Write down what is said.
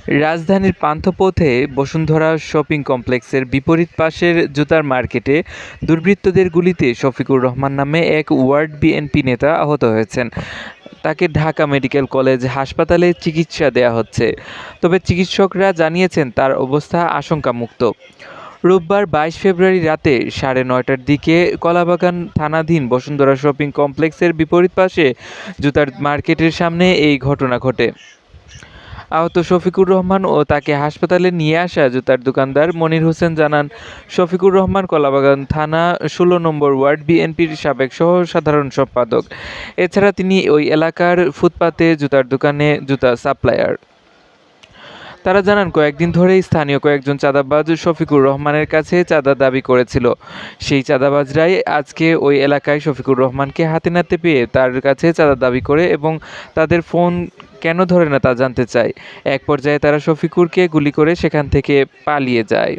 রাজধানীর পান্থপথে বসুন্ধরা শপিং কমপ্লেক্সের বিপরীত পাশের জুতার মার্কেটে দুর্বৃত্তদের গুলিতে শফিকুর রহমান নামে এক ওয়ার্ড বিএনপি নেতা আহত হয়েছেন। তাকে ঢাকা মেডিকেল কলেজ হাসপাতালে চিকিৎসা দেয়া হচ্ছে, তবে চিকিৎসকরা জানিয়েছেন তার অবস্থা আশঙ্কামুক্ত। রোববার ২২ ফেব্রুয়ারি রাতে ৯:৩০টার দিকে কলাবাগান থানাধীন বসুন্ধরা শপিং কমপ্লেক্সের বিপরীত পাশে জুতার মার্কেটের সামনে এই ঘটনা ঘটে। আহত শফিকুর রহমান ও তাকে হাসপাতালে নিয়ে আসা জুতার দোকানদার মনির হোসেন জানান, শফিকুর রহমান কলাবাগান থানা ১৬ নম্বর ওয়ার্ড বিএনপির সাবেক সহ সাধারণ সম্পাদক। এছাড়া তিনি ওই এলাকার ফুটপাতে জুতার দোকানে জুতা সাপ্লায়ার। তারা জানান, কয়েকদিন ধরেই স্থানীয় কয়েকজন চাঁদাবাজ শফিকুর রহমানের কাছে চাঁদা দাবি করেছিল। সেই চাঁদাবাজরাই আজকে ওই এলাকায় শফিকুর রহমানকে হাতে নাতে পেয়ে তার কাছে চাঁদা দাবি করে এবং তাদের ফোন কেন ধরে না তা জানতে চায়। এক পর্যায়ে তারা শফিকুরকে গুলি করে সেখান থেকে পালিয়ে যায়।